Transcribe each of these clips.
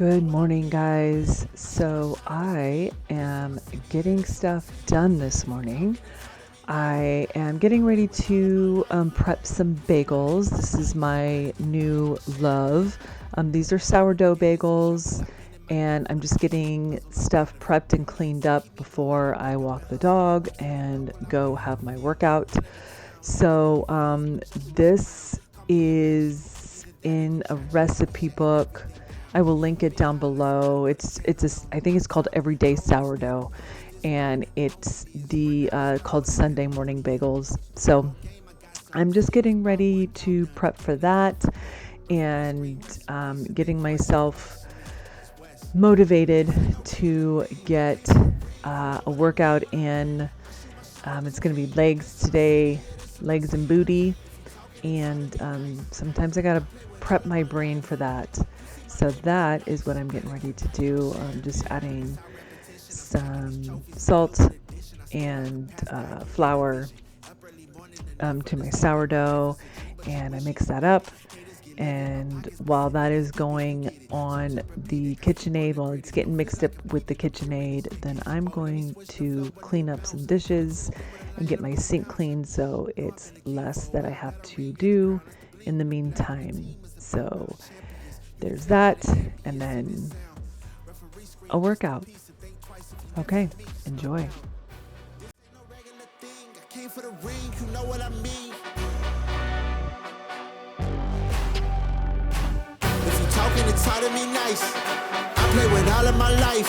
Good morning, guys. So I am getting stuff done this morning. I am getting ready to prep some bagels. This is my new love. These are sourdough bagels, and I'm just getting stuff prepped and cleaned up before I walk the dog and go have my workout. So this is in a recipe book. I will link it down below. I think it's called Everyday Sourdough, and it's the called Sunday Morning Bagels. So I'm just getting ready to prep for that and getting myself motivated to get a workout in. It's going to be legs today, legs and booty, and sometimes I got to prep my brain for that. So that is what I'm getting ready to do. I'm just adding some salt and flour to my sourdough, and I mix that up. And while that is going on the KitchenAid, while it's getting mixed up with the KitchenAid, then I'm going to clean up some dishes and get my sink clean so it's less that I have to do in the meantime. So there's that, and then a workout. Okay, enjoy. It's hard to be nice. I play with all of my life.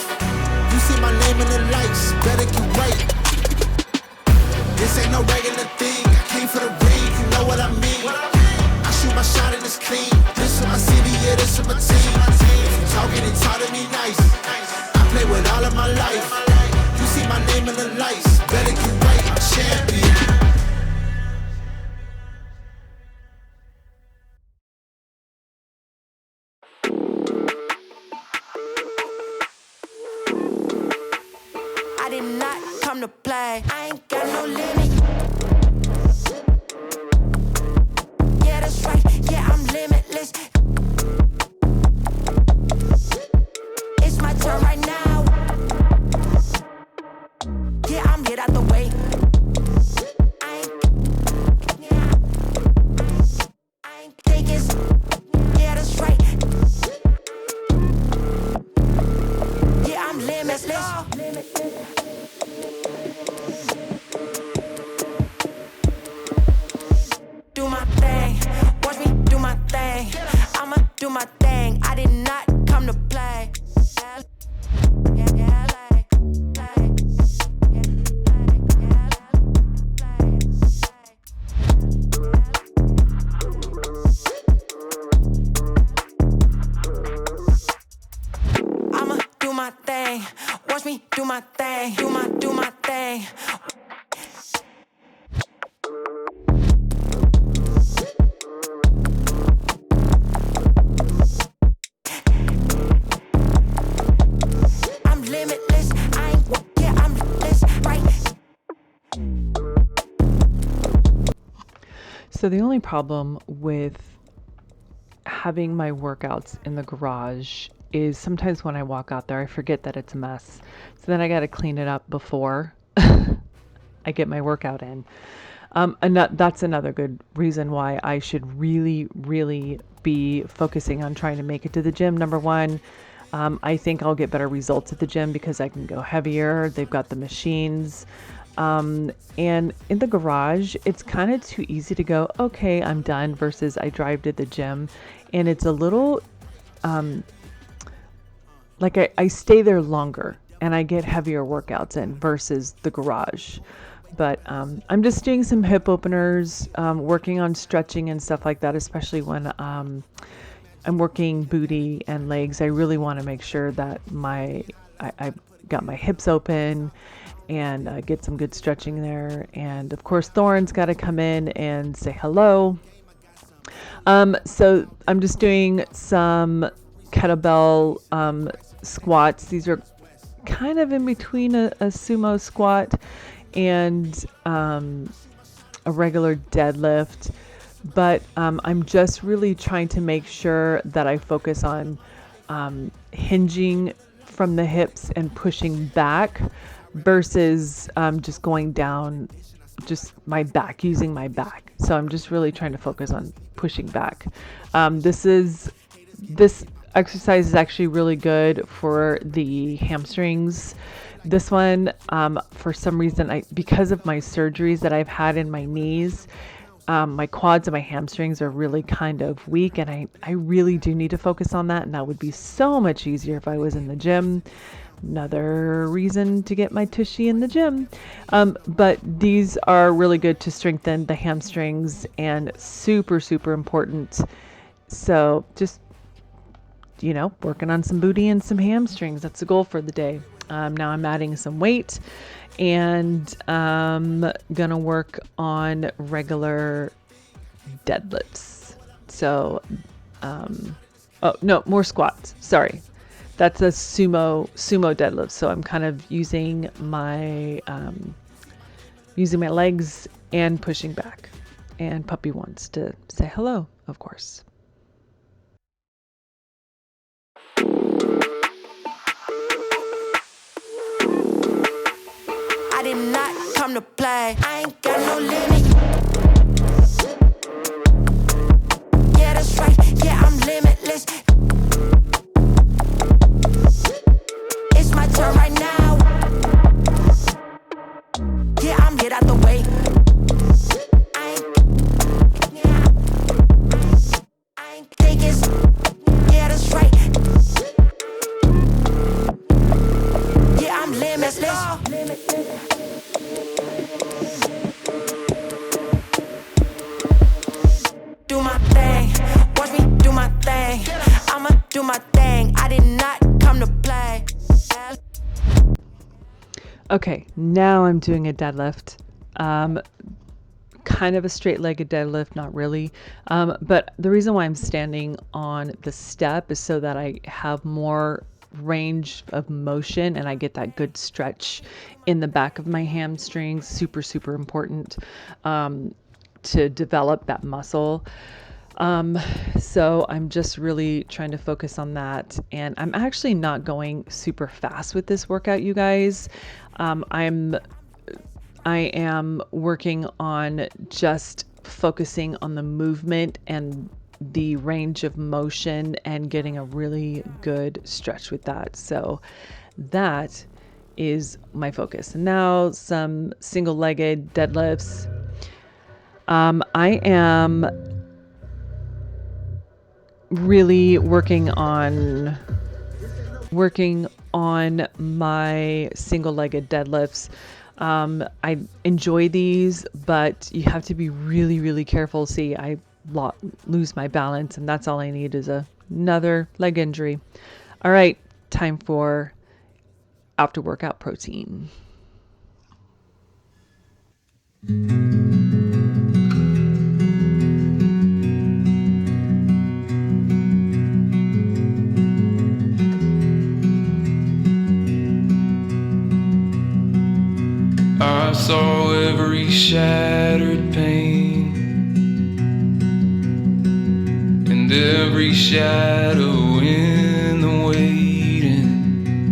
You see my name in the lights, better get right. This ain't no regular thing. I came for the ring, you know what I mean. I shoot my shot and it's clean. This is my city, yeah, this is my team. If you talking, it's hard to be nice. I play with all of my life. You see my name in the lights, better get right, I'm champion. To play, I ain't got no limit. Yeah, that's right. Yeah, I'm limitless. It's my turn right now. Yeah, I'm get out the way. I ain't taking. Yeah, that's right. Yeah, I'm limitless. Do my thing, watch me do my thing. I'ma do my thing. I did not come to play. I'ma do my thing. Watch me do my thing. Do my thing. So the only problem with having my workouts in the garage is sometimes when I walk out there, I forget that it's a mess. So then I got to clean it up before I get my workout in. And that's another good reason why I should really, really be focusing on trying to make it to the gym. Number one, I think I'll get better results at the gym because I can go heavier. They've got the machines. And in the garage, it's kind of too easy to go, okay, I'm done, versus I drive to the gym and it's a little, like I stay there longer and I get heavier workouts in versus the garage. But I'm just doing some hip openers, working on stretching and stuff like that, especially when I'm working booty and legs. I really want to make sure that I got my hips open and get some good stretching there. And of course, Thorin's got to come in and say hello. So I'm just doing some kettlebell squats. These are kind of in between a sumo squat and a regular deadlift, but I'm just really trying to make sure that I focus on hinging from the hips and pushing back versus just going down just my back, using my back. So I'm just really trying to focus on pushing back. This exercise is actually really good for the hamstrings. This one, for some reason, because of my surgeries that I've had in my knees, my quads and my hamstrings are really kind of weak, and I really do need to focus on that. And that would be so much easier if I was in the gym. Another reason to get my tushy in the gym. But these are really good to strengthen the hamstrings and super, super important. So just, working on some booty and some hamstrings. That's the goal for the day. Now I'm adding some weight and gonna work on regular deadlifts. So, more squats. Sorry. That's a sumo deadlift. So I'm kind of using my legs and pushing back. And Puppy wants to say hello, of course. I did not come to play. I ain't got no limit. Yeah, that's right. Yeah, I'm limitless. It's my turn right now. Yeah, I'm get out the way. I ain't thinking. Yeah, that's right. Yeah, I'm limitless. Do my thing, watch me do my thing. I'ma do my thing. I did not come to play. Okay, now I'm doing a deadlift. Kind of a straight-legged deadlift, not really. But the reason why I'm standing on the step is so that I have more range of motion and I get that good stretch in the back of my hamstrings. Super, super important to develop that muscle. So I'm just really trying to focus on that. And I'm actually not going super fast with this workout, you guys. I am working on just focusing on the movement and the range of motion and getting a really good stretch with that. So that is my focus. And now some single-legged deadlifts. I am really working on my single-legged deadlifts. I enjoy these, but you have to be really, really careful. See, I lose my balance, and that's all I need is another leg injury. All right, time for after workout protein. I saw every shattered pane and every shadow in the waiting.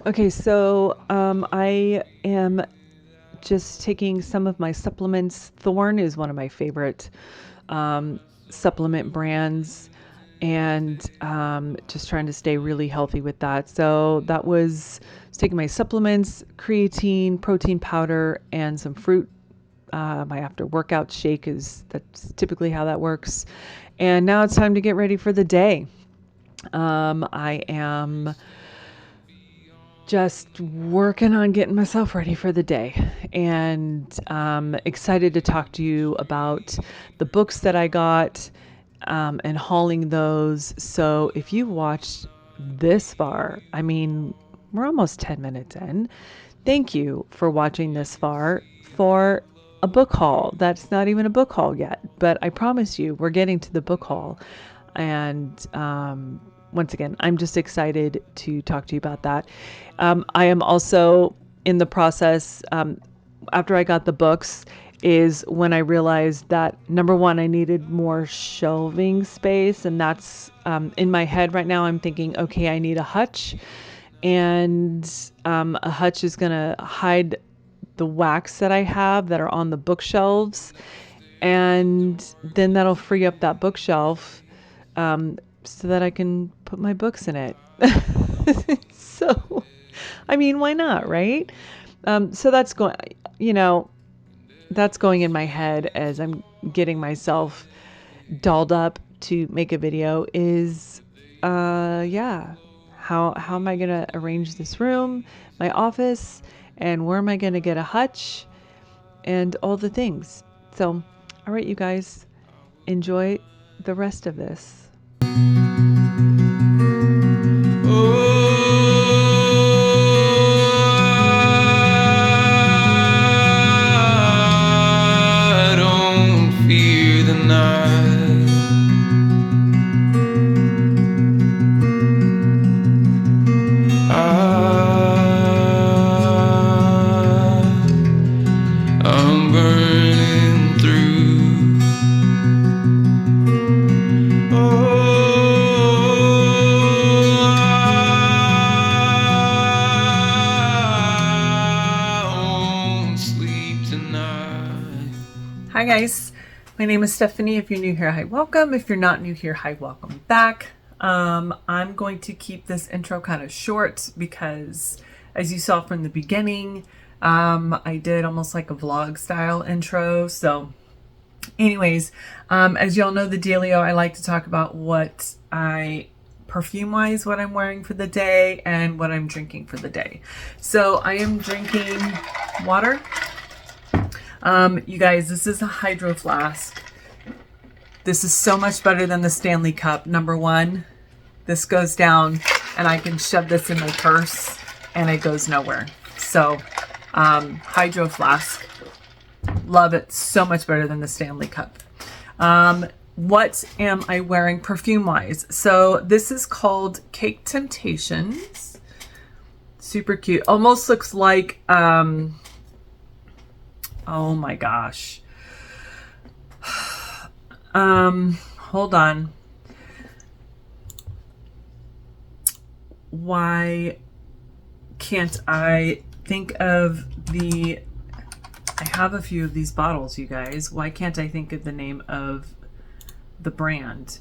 Okay, so I am just taking some of my supplements. Thorne is one of my favorite supplement brands, and just trying to stay really healthy with that. So that was taking my supplements, creatine, protein powder, and some fruit. My after workout shake that's typically how that works. And now it's time to get ready for the day. I am just working on getting myself ready for the day, and excited to talk to you about the books that I got and hauling those. So if you watched this far, I mean, we're almost 10 minutes in. Thank you for watching this far for a book haul. That's not even a book haul yet, but I promise you we're getting to the book haul. And once again, I'm just excited to talk to you about that. I am also in the process, after I got the books, is when I realized that, number one, I needed more shelving space. And that's in my head right now. I'm thinking, okay, I need a hutch. And a hutch is going to hide the wax that I have that are on the bookshelves. And then that'll free up that bookshelf so that I can put my books in it. So, I mean, why not, right? So that's going, that's going in my head as I'm getting myself dolled up to make a video is, how am I going to arrange this room, my office, and where am I going to get a hutch and all the things. So, all right, you guys, enjoy the rest of this. I don't fear the night. I'm burning through. Hi guys, my name is Stephanie. If you're new here, hi, welcome. If you're not new here, hi, welcome back. I'm going to keep this intro kind of short because, as you saw from the beginning, I did almost like a vlog style intro. So anyways, as y'all know the dealio, I like to talk about what perfume wise, what I'm wearing for the day and what I'm drinking for the day. So I am drinking water. You guys, this is a Hydro Flask. This is so much better than the Stanley Cup. Number one, this goes down and I can shove this in my purse and it goes nowhere. So, Hydro Flask. Love it. So much better than the Stanley Cup. What am I wearing perfume wise? So this is called Cake Temptations. Super cute. Almost looks like, oh my gosh. Hold on. Why can't I think of I have a few of these bottles, you guys. Why can't I think of the name of the brand?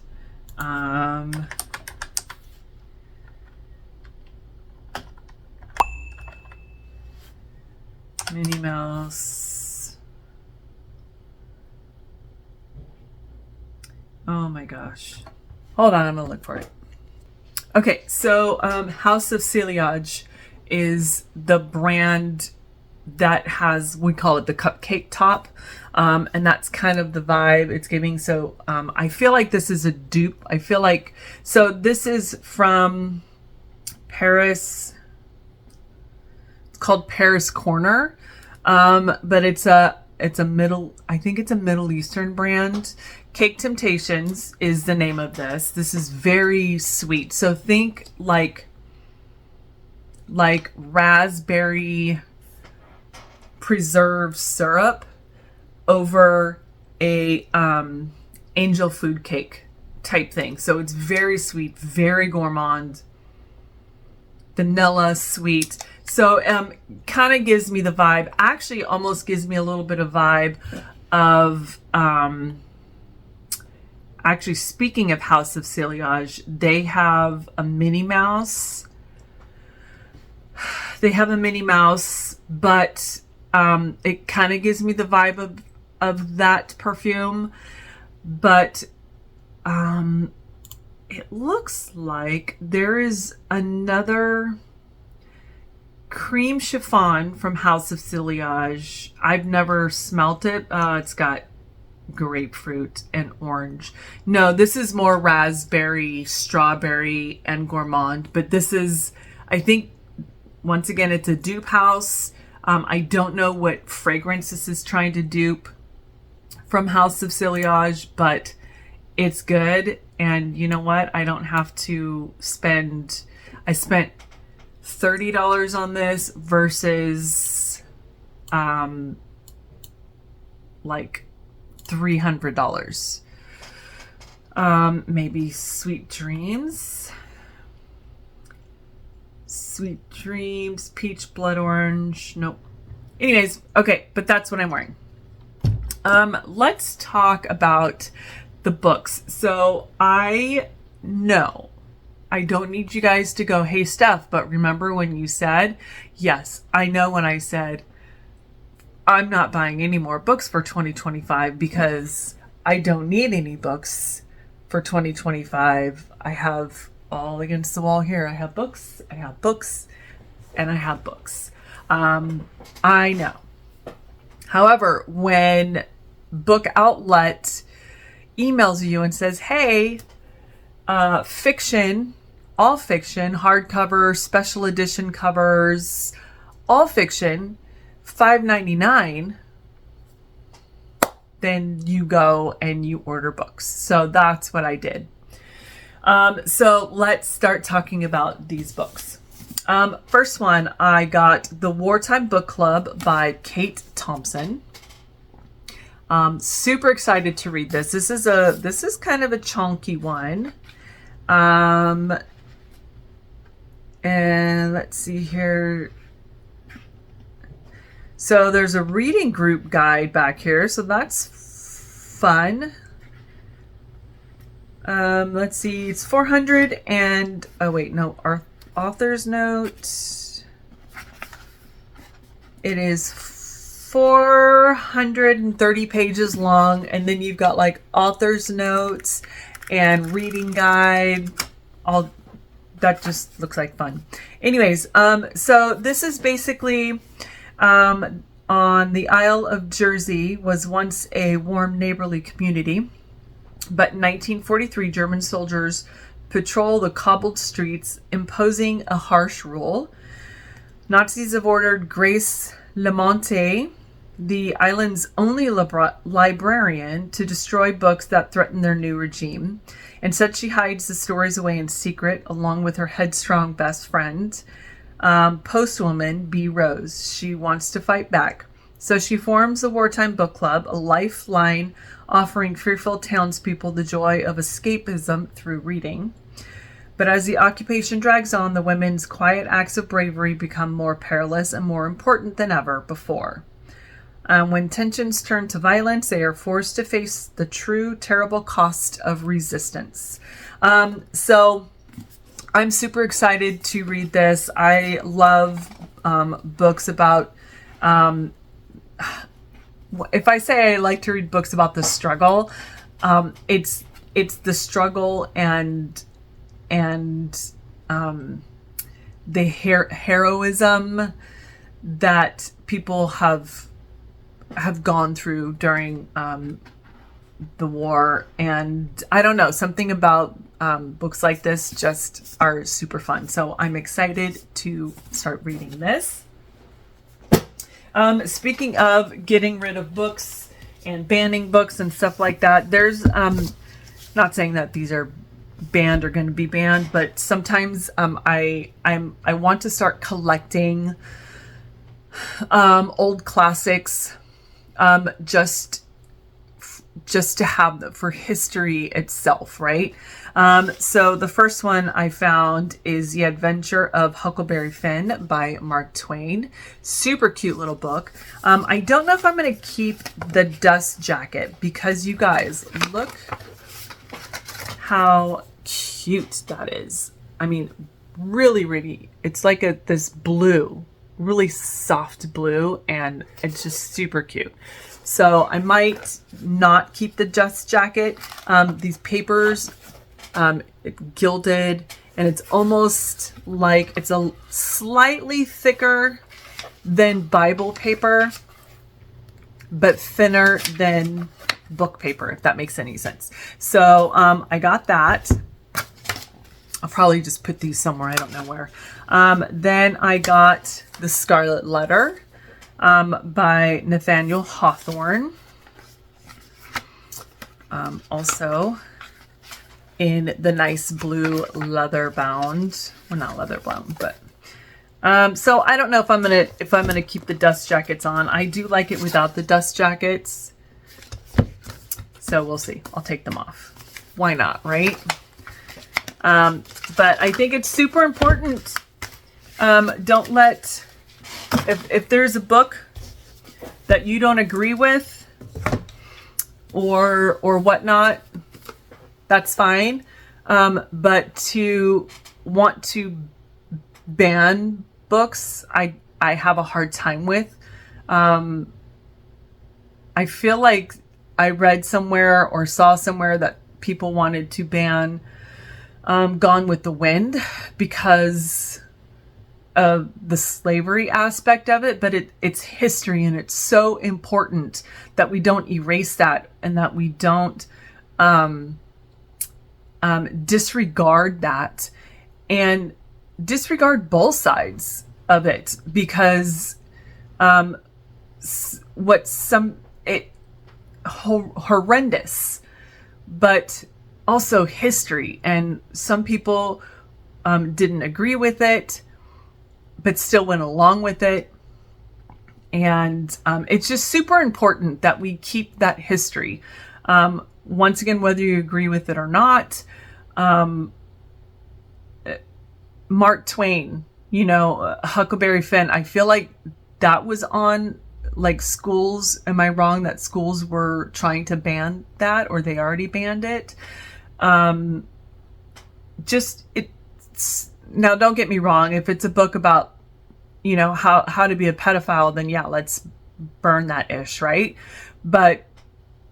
Minnie Mouse. Oh my gosh. Hold on, I'm gonna look for it. Okay, so House of Sillage is the brand that has, we call it the cupcake top. And that's kind of the vibe it's giving. So I feel like this is a dupe. I feel like, so this is from Paris. It's called Paris Corner. But it's a I think it's a Middle Eastern brand. Cake Temptations is the name of this. This is very sweet. So think like raspberry preserved syrup over a angel food cake type thing. So it's very sweet, very gourmand, vanilla sweet. So kind of gives me the vibe, actually almost gives me a little bit of vibe of actually, speaking of House of Sillage, they have a Minnie Mouse. They have a Minnie Mouse, but it kind of gives me the vibe of that perfume. But it looks like there is another cream chiffon from House of Sillage. I've never smelt it. It's got grapefruit and orange. No, this is more raspberry, strawberry, and gourmand. But this is, I think, once again, it's a dupe house. I don't know what fragrance this is trying to dupe from House of Sillage, but it's good. And you know what? I don't have to spend, I spent $30 on this versus like $300. Maybe Sweet Dreams. Sweet Dreams, peach, blood orange. Nope. Anyways, okay, but that's what I'm wearing. Let's talk about the books. So I know I don't need you guys to go, hey, Steph, but remember when you said, yes, I know when I said, I'm not buying any more books for 2025 because I don't need any books for 2025. I have all against the wall here. I have books, and I have books. I know. However, when Book Outlet emails you and says, hey, fiction, all fiction, hardcover, special edition covers, all fiction, $5.99, then you go and you order books. So that's what I did. So let's start talking about these books. First one, I got The Wartime Book Club by Kate Thompson. Super excited to read this. This is kind of a chunky one. And let's see here. So there's a reading group guide back here, so that's fun. Let's see, it's 400 and, oh wait, no, our author's note. It is 430 pages long, and then you've got like author's notes and reading guide. All that just looks like fun. Anyways, so this is basically on the Isle of Jersey was once a warm neighborly community. But in 1943, German soldiers patrol the cobbled streets, imposing a harsh rule. Nazis have ordered Grace Lamonte, the island's only librarian, to destroy books that threaten their new regime. Instead, she hides the stories away in secret, along with her headstrong best friend, postwoman Bee Rose. She wants to fight back. So she forms the Wartime Book Club, a lifeline offering fearful townspeople the joy of escapism through reading. But as the occupation drags on, the women's quiet acts of bravery become more perilous and more important than ever before. When tensions turn to violence, they are forced to face the true, terrible cost of resistance. So I'm super excited to read this. I love books about... if I say I like to read books about the struggle, it's the struggle and the heroism that people have gone through during the war. And I don't know, something about books like this just are super fun. So I'm excited to start reading this. Speaking of getting rid of books and banning books and stuff like that, there's, not saying that these are banned or going to be banned, but sometimes I want to start collecting old classics, just to have them for history itself, right? So the first one I found is The Adventure of Huckleberry Finn by Mark Twain. Super cute little book. I don't know if I'm going to keep the dust jacket because you guys, look how cute that is. I mean, really, really, it's like this blue, really soft blue, and it's just super cute. So I might not keep the dust jacket. These papers, gilded, and it's almost like it's a slightly thicker than Bible paper, but thinner than book paper, if that makes any sense. So I got that. I'll probably just put these somewhere, I don't know where. Then I got The Scarlet Letter by Nathaniel Hawthorne. Also in the nice blue leather bound, well, not leather bound, but so I don't know if I'm gonna keep the dust jackets on. I do like it without the dust jackets. So we'll see. I'll take them off. Why not, right? But I think it's super important. Don't let, if there's a book that you don't agree with or whatnot, that's fine. But to want to ban books, I have a hard time with. I feel like I read somewhere or saw somewhere that people wanted to ban Gone with the Wind because of the slavery aspect of it, but it's history, and it's so important that we don't erase that, and that we don't disregard that, and disregard both sides of it, because horrendous, but also history, and some people didn't agree with it but still went along with it. And it's just super important that we keep that history. Once again, whether you agree with it or not, Mark Twain, Huckleberry Finn, I feel like that was on like schools. Am I wrong that schools were trying to ban that, or they already banned it? Now, don't get me wrong. If it's a book about, how to be a pedophile, then yeah, let's burn that ish, right? But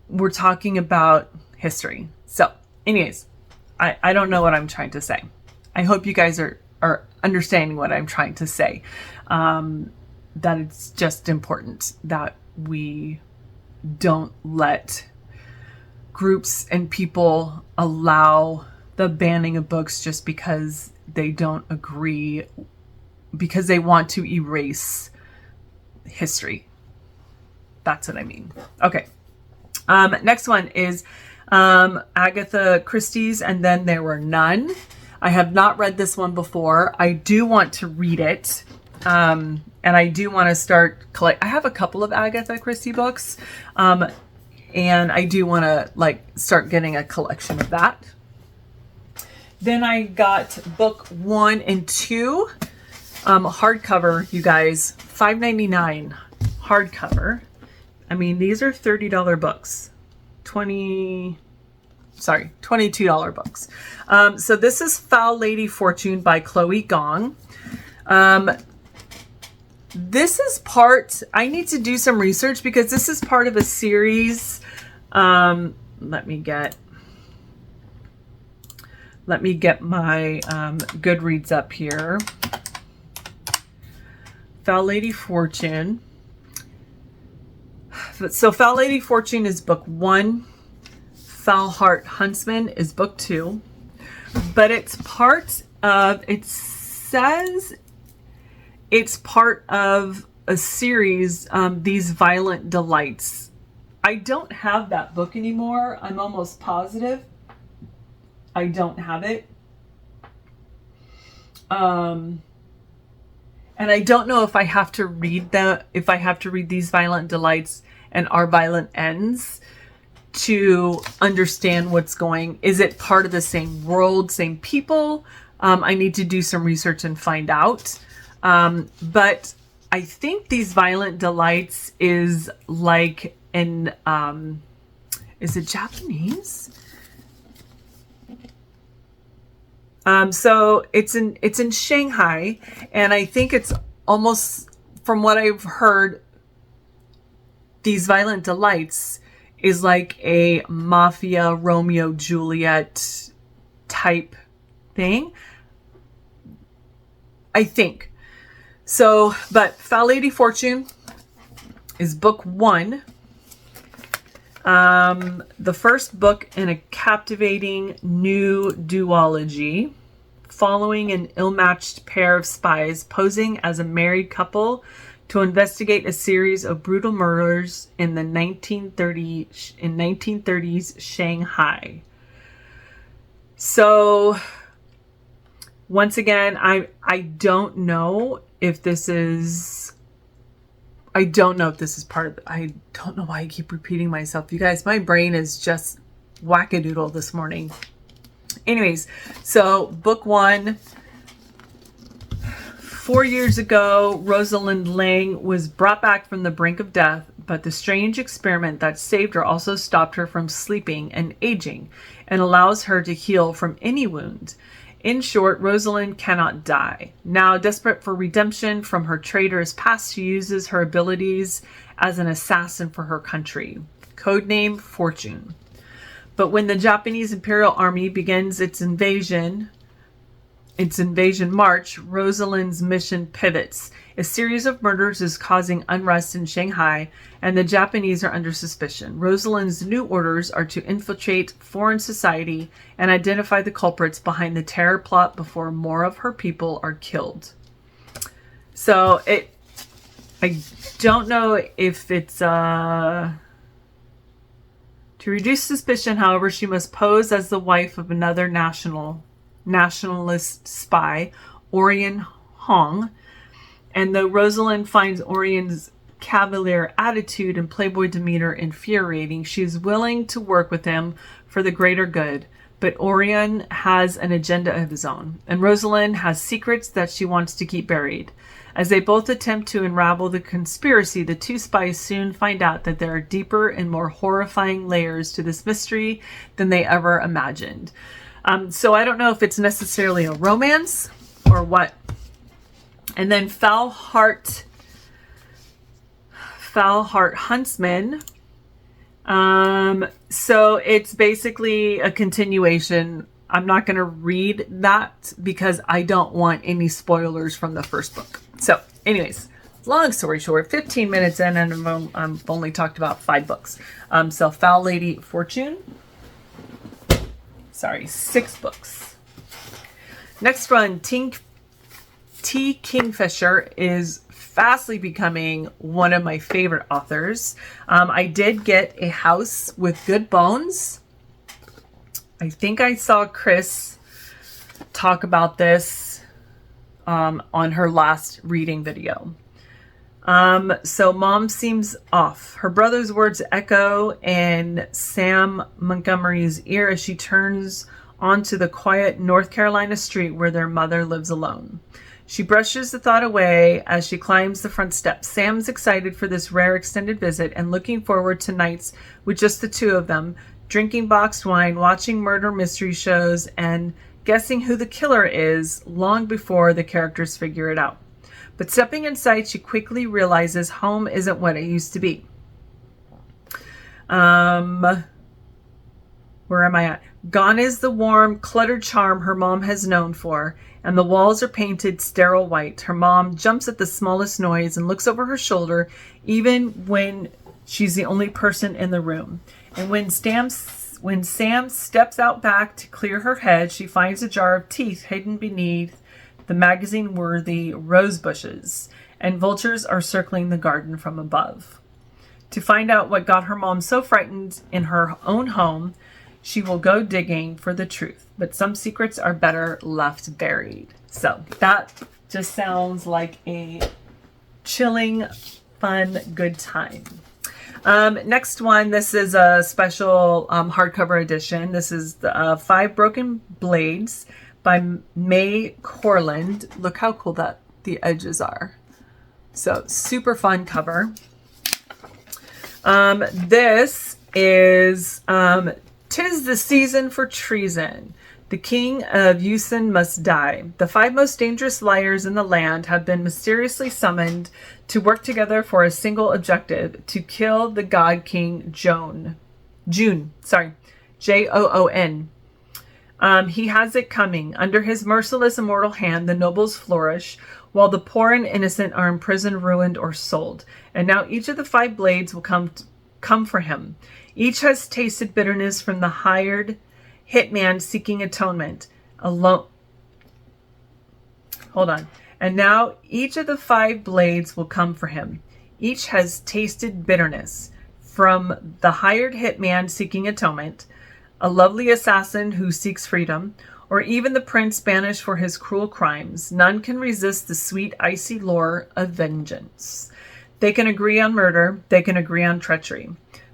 we're talking about history. So anyways, I don't know what I'm trying to say. I hope you guys are understanding what I'm trying to say. That it's just important that we don't let groups and people allow the banning of books just because they don't agree, because they want to erase history. That's what I mean. Okay. Next one is Agatha Christie's And Then There Were None. I have not read this one before. I do want to read it. And I do want to start I have a couple of Agatha Christie books. And I do want to start getting a collection of that. Then I got book 1 and 2, hardcover, you guys, $5.99 hardcover. I mean, these are $30 books, $22 books. So this is Foul Lady Fortune by Chloe Gong. This is I need to do some research because this is part of a series. Let me get my Goodreads up here. Foul Lady Fortune. So Foul Lady Fortune is book 1. Foul Heart Huntsman is book 2. But it's part of a series, These Violent Delights. I don't have that book anymore. I'm almost positive I don't have it. And I don't know if I have to read These Violent Delights and Our Violent Ends to understand what's going. Is it part of the same world, same people? I need to do some research and find out. But I think These Violent Delights is like is it Japanese? So it's in Shanghai, and I think it's almost, from what I've heard, These Violent Delights is like a mafia Romeo Juliet type thing, I think. So, but Foul Lady Fortune is book 1. The first book in a captivating new duology, following an ill-matched pair of spies posing as a married couple to investigate a series of brutal murders in the 1930s Shanghai. So once again, I don't know if this is I don't know if this is part of it. I don't know why I keep repeating myself. You guys, my brain is just wackadoodle this morning. Anyways, so book 1. 4 years ago, Rosalind Lang was brought back from the brink of death, but the strange experiment that saved her also stopped her from sleeping and aging and allows her to heal from any wound. In short, Rosalind cannot die. Now, desperate for redemption from her traitorous past, she uses her abilities as an assassin for her country. Codename Fortune. But when the Japanese Imperial Army begins its invasion march, Rosalind's mission pivots. A series of murders is causing unrest in Shanghai, and the Japanese are under suspicion. Rosalind's new orders are to infiltrate foreign society and identify the culprits behind the terror plot before more of her people are killed. So I don't know if it's to reduce suspicion. However, she must pose as the wife of another nationalist spy, Orion Hong. And though Rosalind finds Orion's cavalier attitude and playboy demeanor infuriating, she is willing to work with him for the greater good. But Orion has an agenda of his own, and Rosalind has secrets that she wants to keep buried. As they both attempt to unravel the conspiracy, the two spies soon find out that there are deeper and more horrifying layers to this mystery than they ever imagined. So I don't know if it's necessarily a romance or what. And then Foul Heart Huntsman. So it's basically a continuation. I'm not going to read that because I don't want any spoilers from the first book. So anyways, long story short, 15 minutes in and I've only talked about 5 books. So Foul Lady Fortune. 6 books. Next one, T. Kingfisher is fastly becoming one of my favorite authors. I did get A House with Good Bones. I think I saw Chris talk about this on her last reading video. So Mom seems off. Her brother's words echo in Sam Montgomery's ear as she turns onto the quiet North Carolina street where their mother lives alone. She brushes the thought away as she climbs the front steps. Sam's excited for this rare extended visit and looking forward to nights with just the two of them, drinking boxed wine, watching murder mystery shows, and guessing who the killer is long before the characters figure it out. But stepping inside, she quickly realizes home isn't what it used to be. Where am I at? Gone is the warm, cluttered charm her mom has known for, and the walls are painted sterile white. Her mom jumps at the smallest noise and looks over her shoulder, even when she's the only person in the room. And when Sam steps out back to clear her head, she finds a jar of teeth hidden beneath the magazine-worthy rose bushes, and vultures are circling the garden from above. To find out what got her mom so frightened in her own home, she will go digging for the truth, but some secrets are better left buried. So that just sounds like a chilling, fun, good time. Next one, this is a special hardcover edition. This is the 5 Broken Blades by May Corland. Look how cool that the edges are. So super fun cover. This is 'Tis the Season for Treason. The king of Yusen must die. The 5 most dangerous liars in the land have been mysteriously summoned to work together for a single objective: to kill the god king Joon. Joon. He has it coming. Under his merciless immortal hand, the nobles flourish, while the poor and innocent are imprisoned, ruined, or sold. And now each of the 5 blades will come for him. Each has tasted bitterness from the hired hitman seeking atonement. And now each of the 5 blades will come for him. Each has tasted bitterness from the hired hitman seeking atonement, a lovely assassin who seeks freedom, or even the prince banished for his cruel crimes. None can resist the sweet, icy lure of vengeance. They can agree on murder. They can agree on treachery.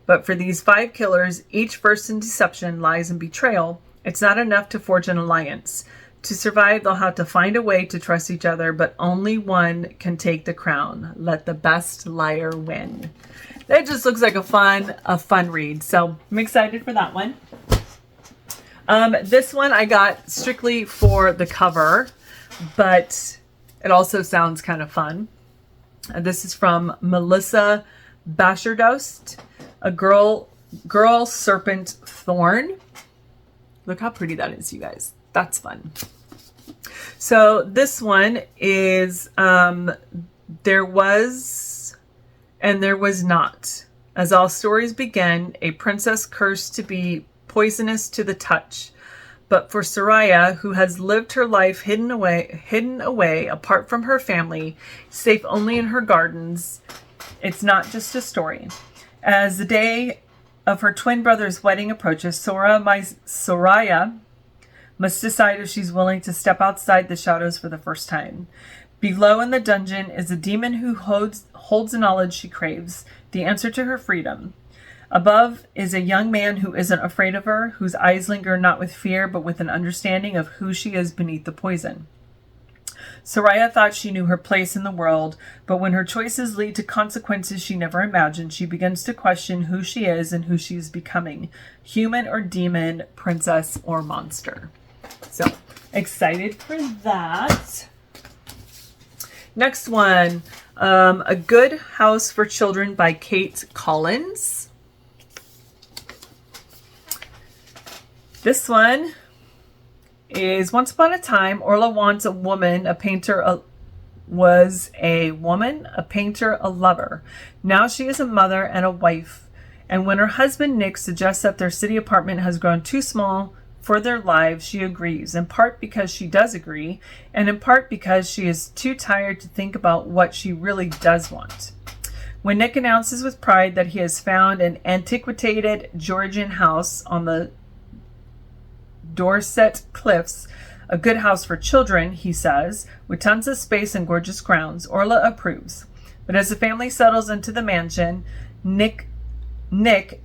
But for these 5 killers, each versed in deception, lies, and betrayal, it's not enough to forge an alliance. To survive, they'll have to find a way to trust each other, but only one can take the crown. Let the best liar win. That just looks like a fun read. So I'm excited for that one. This one I got strictly for the cover, but it also sounds kind of fun. This is from Melissa Bashardost, A Girl Serpent Thorn. Look how pretty that is, you guys. That's fun. So this one is there was and there was not. As all stories begin, a princess cursed to be poisonous to the touch. But for Soraya, who has lived her life hidden away apart from her family, safe only in her gardens, it's not just a story. As the day of her twin brother's wedding approaches, Soraya must decide if she's willing to step outside the shadows for the first time. Below in the dungeon is a demon who holds the knowledge she craves, the answer to her freedom. Above is a young man who isn't afraid of her, whose eyes linger not with fear, but with an understanding of who she is beneath the poison. Soraya thought she knew her place in the world, but when her choices lead to consequences she never imagined, she begins to question who she is and who she is becoming. Human or demon, princess or monster. So, excited for that. Next one, A Good House for Children by Kate Collins. This one is Once Upon a Time, Orla was a woman, a painter, a lover. Now she is a mother and a wife. And when her husband Nick suggests that their city apartment has grown too small for their lives, she agrees, in part because she does agree, and in part because she is too tired to think about what she really does want. When Nick announces with pride that he has found an antiquated Georgian house on the Dorset Cliffs, a good house for children, he says, with tons of space and gorgeous grounds, Orla approves. But as the family settles into the mansion, Nick,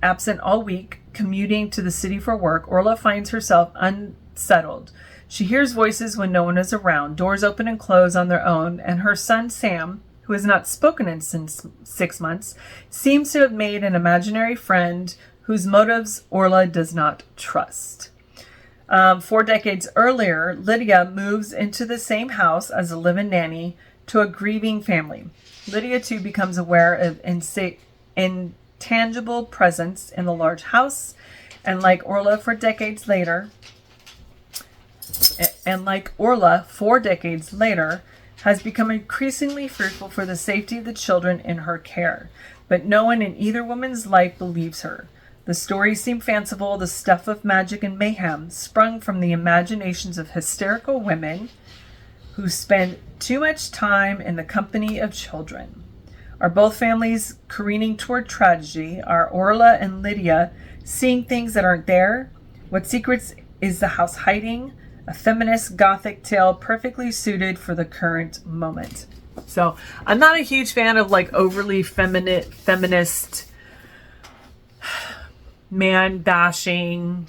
absent all week, commuting to the city for work, Orla finds herself unsettled. She hears voices when no one is around, doors open and close on their own, and her son Sam, who has not spoken in since 6 months, seems to have made an imaginary friend whose motives Orla does not trust. 4 decades earlier, Lydia moves into the same house as a live-in nanny to a grieving family. Lydia, too, becomes aware of intangible presence in the large house, and like Orla, 4 decades later, has become increasingly fearful for the safety of the children in her care. But no one in either woman's life believes her. The stories seem fanciful, the stuff of magic and mayhem, sprung from the imaginations of hysterical women who spend too much time in the company of children. Are both families careening toward tragedy? Are Orla and Lydia seeing things that aren't there? What secrets is the house hiding? A feminist gothic tale perfectly suited for the current moment. So I'm not a huge fan of like overly feminist man bashing.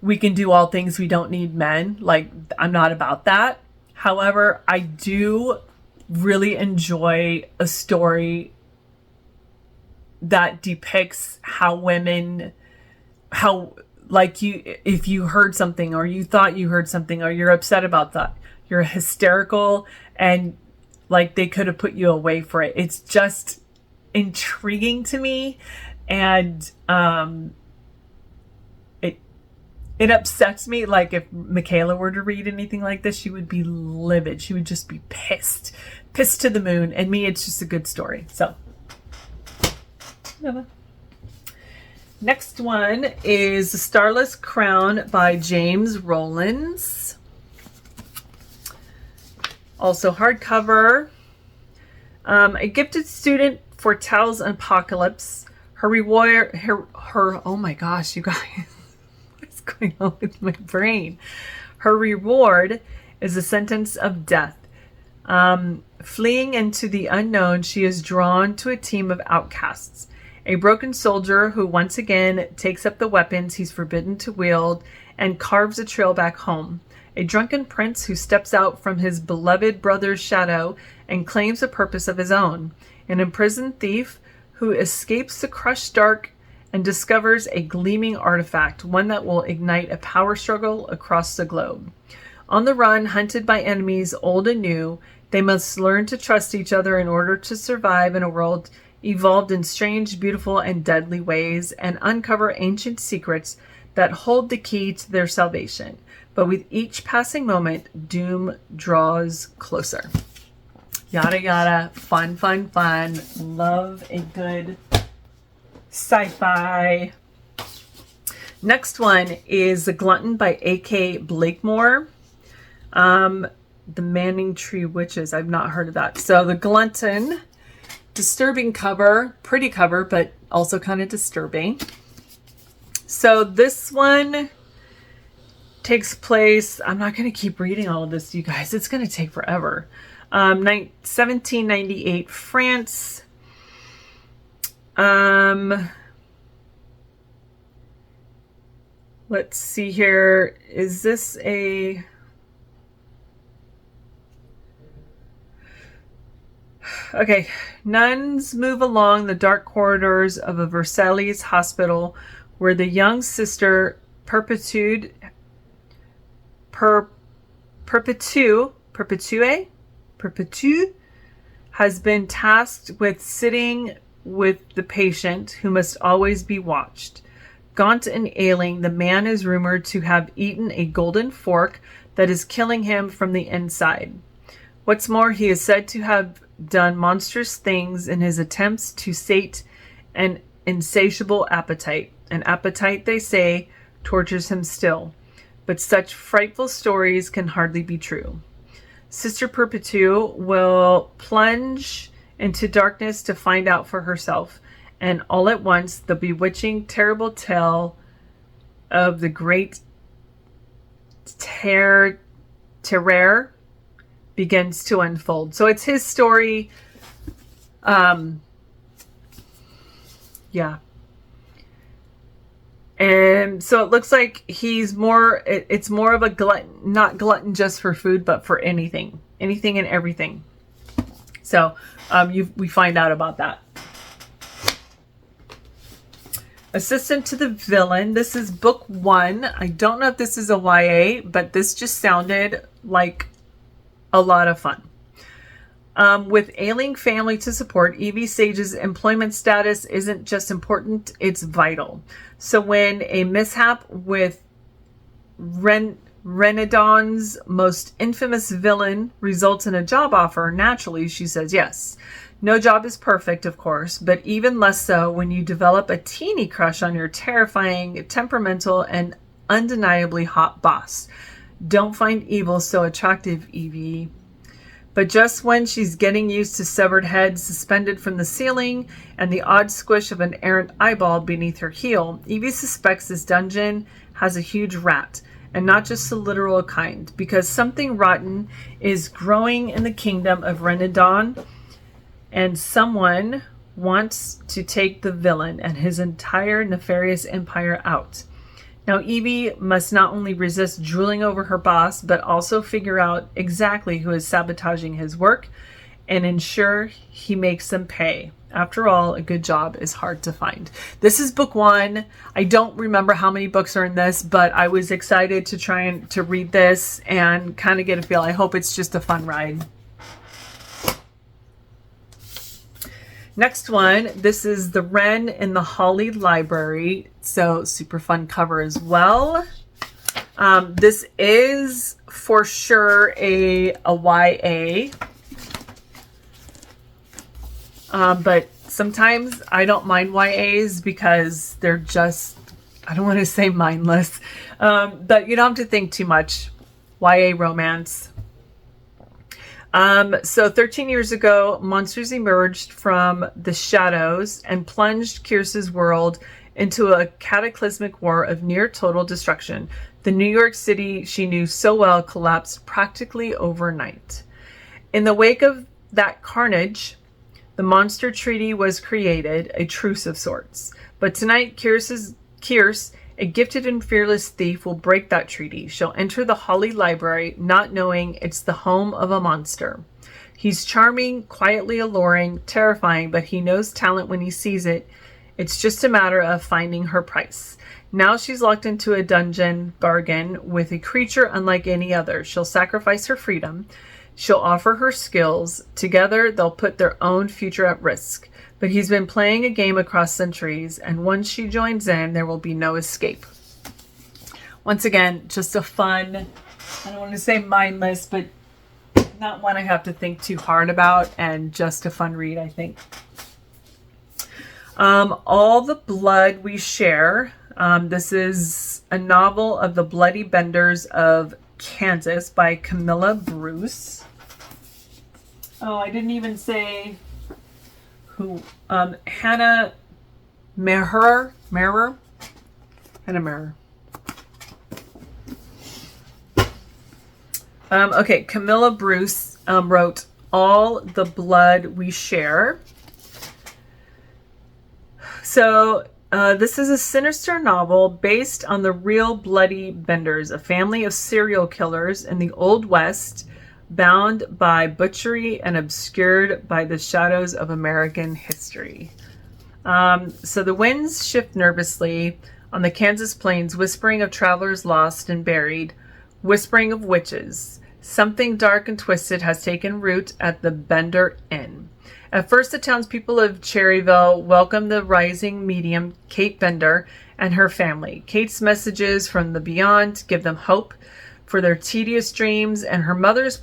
We can do all things, we don't need men. Like, I'm not about that. However, I do really enjoy a story that depicts how women, if you heard something or you thought you heard something or you're upset about that, you're hysterical and like they could have put you away for it. It's just intriguing to me. And it upsets me. Like if Michaela were to read anything like this, she would be livid. She would just be pissed to the moon. And me, it's just a good story. So next one is The Starless Crown by James Rollins. Also hardcover. A gifted student foretells an apocalypse. Her reward, oh my gosh, you guys, what's going on with my brain? Her reward is a sentence of death. Fleeing into the unknown, she is drawn to a team of outcasts. A broken soldier who once again takes up the weapons he's forbidden to wield and carves a trail back home. A drunken prince who steps out from his beloved brother's shadow and claims a purpose of his own. An imprisoned thief who escapes the crushed dark and discovers a gleaming artifact, one that will ignite a power struggle across the globe. On the run, hunted by enemies old and new, they must learn to trust each other in order to survive in a world evolved in strange, beautiful, and deadly ways, and uncover ancient secrets that hold the key to their salvation. But with each passing moment, doom draws closer. Yada yada, fun, fun, fun. Love a good sci-fi. Next one is The Glutton by A.K. Blakemore. The Manning Tree Witches. I've not heard of that. So The Glutton, disturbing cover, pretty cover, but also kind of disturbing. So this one takes place, I'm not going to keep reading all of this, you guys. It's going to take forever. 1798 France. Let's see here. Is this a... Okay. Nuns move along the dark corridors of a Versailles hospital where the young sister Perpetue has been tasked with sitting with the patient who must always be watched. Gaunt and ailing, the man is rumored to have eaten a golden fork that is killing him from the inside. What's more, he is said to have done monstrous things in his attempts to sate an insatiable appetite. An appetite, they say, tortures him still. But such frightful stories can hardly be true. Sister Perpetue will plunge into darkness to find out for herself, and all at once the bewitching, terrible tale of the great terror begins to unfold. So it's his story. Yeah. And so it looks like he's more, it's more of a glutton, not glutton just for food, but for anything and everything. So we find out about that. Assistant to the Villain. This is book 1. I don't know if this is a YA, but this just sounded like a lot of fun. With ailing family to support, Evie Sage's employment status isn't just important, it's vital. So when a mishap with Renedon's most infamous villain results in a job offer, naturally she says yes. No job is perfect, of course, but even less so when you develop a teeny crush on your terrifying, temperamental, and undeniably hot boss. Don't find evil so attractive, Evie. But just when she's getting used to severed heads suspended from the ceiling and the odd squish of an errant eyeball beneath her heel, Evie suspects this dungeon has a huge rat, and not just the literal kind, because something rotten is growing in the kingdom of Renedon, and someone wants to take the villain and his entire nefarious empire out. Now, Evie must not only resist drooling over her boss, but also figure out exactly who is sabotaging his work and ensure he makes them pay. After all, a good job is hard to find. This is book 1. I don't remember how many books are in this, but I was excited to try and to read this and kind of get a feel. I hope it's just a fun ride. Next one, this is The Wren in the Holly Library. So super fun cover as well. This is for sure a YA. But sometimes I don't mind YAs because they're just, I don't want to say mindless. But you don't have to think too much. YA romance. So 13 years ago, monsters emerged from the shadows and plunged Kyrsa's world into a cataclysmic war of near total destruction. The New York City she knew so well collapsed practically overnight. In the wake of that carnage, the monster treaty was created, a truce of sorts. But tonight, Kierce, a gifted and fearless thief, will break that treaty. She'll enter the Holly Library, not knowing it's the home of a monster. He's charming, quietly alluring, terrifying, but he knows talent when he sees it. It's just a matter of finding her price. Now she's locked into a dungeon bargain with a creature unlike any other. She'll sacrifice her freedom. She'll offer her skills. Together, they'll put their own future at risk. But he's been playing a game across centuries, and once she joins in, there will be no escape. Once again, just a fun, I don't want to say mindless, but not one I have to think too hard about, and just a fun read, I think. All the Blood We Share. This is a novel of the Bloody Benders of Kansas by Camilla Bruce. Oh, I didn't even say who. Hannah Hannah Mehrer. Okay, Camilla Bruce wrote All the Blood We Share. So this is a sinister novel based on the real Bloody Benders, a family of serial killers in the Old West, bound by butchery and obscured by the shadows of American history. So the winds shift nervously on the Kansas plains, whispering of travelers lost and buried, whispering of witches. Something dark and twisted has taken root at the Bender Inn. At first, the townspeople of Cherryville welcome the rising medium, Kate Bender, and her family. Kate's messages from the beyond give them hope for their tedious dreams, and her mother's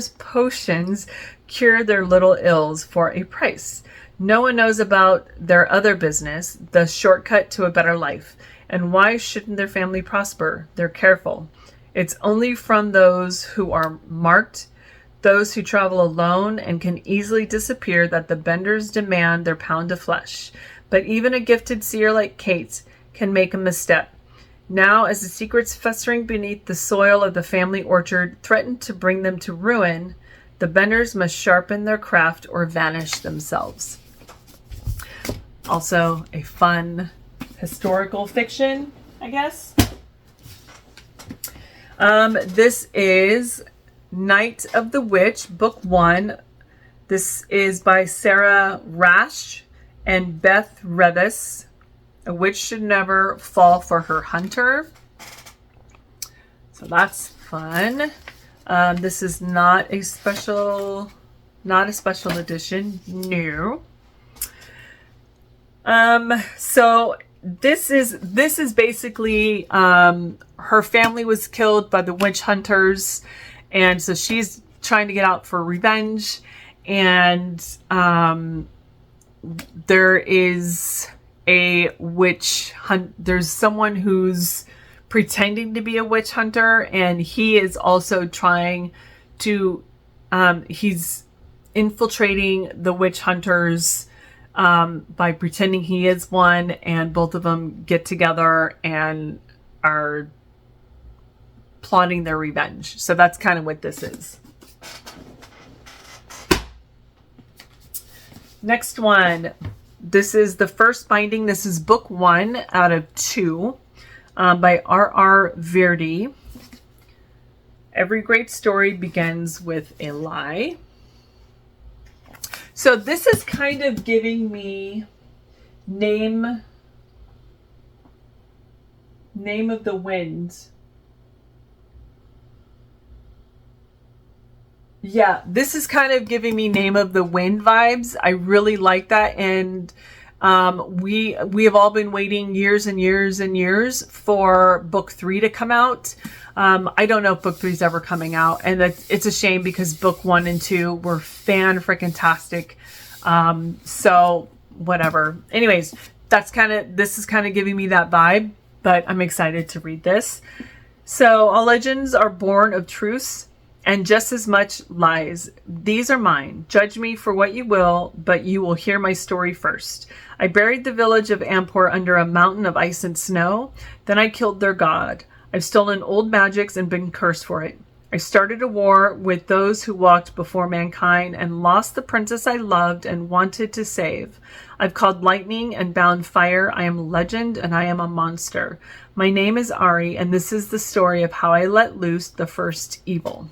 potions cure their little ills for a price. No one knows about their other business, the shortcut to a better life. And why shouldn't their family prosper? They're careful. It's only from those who are marked, those who travel alone and can easily disappear, that the Benders demand their pound of flesh. But even a gifted seer like Kate can make a misstep. Now, as the secrets festering beneath the soil of the family orchard threaten to bring them to ruin, the Benders must sharpen their craft or vanish themselves. Also, a fun historical fiction, I guess. This is Night of the Witch, Book 1. This is by Sarah Rash and Beth Revis. A witch should never fall for her hunter. So that's fun. This is not a special edition. No. So this is basically her family was killed by the witch hunters, and so she's trying to get out for revenge. And there is a witch hunt. There's someone who's pretending to be a witch hunter, and he is also trying to. He's infiltrating the witch hunters by pretending he is one, and both of them get together and are plotting their revenge. So that's kind of what this is. Next one. This is the first binding. This is book 1 out of 2 by R.R. Verdi. Every great story begins with a lie. So this is kind of giving me Name of the Wind. Yeah, this is kind of giving me Name of the Wind vibes. I really like that. And we have all been waiting years and years and years for book 3 to come out. I don't know if book 3 is ever coming out, and it's a shame because book 1 and 2 were fan-freaking-tastic. So whatever. Anyways, this is kind of giving me that vibe, but I'm excited to read this. So all legends are born of truths and just as much lies. These are mine. Judge me for what you will, but you will hear my story first. I buried the village of Ampor under a mountain of ice and snow. Then I killed their god. I've stolen old magics and been cursed for it. I started a war with those who walked before mankind and lost the princess I loved and wanted to save. I've called lightning and bound fire. I am a legend and I am a monster. My name is Ari, and this is the story of how I let loose the first evil.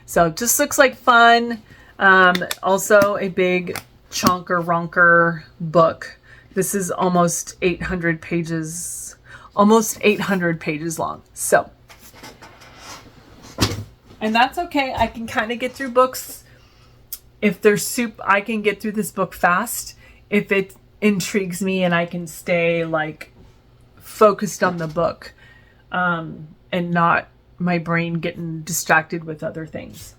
So it just looks like fun. Also a big chonker ronker book. This is almost 800 pages long. So, and that's okay. I can kind of get through books. If there's soup, I can get through this book fast. If it intrigues me and I can stay like focused on the book, and not my brain getting distracted with other things.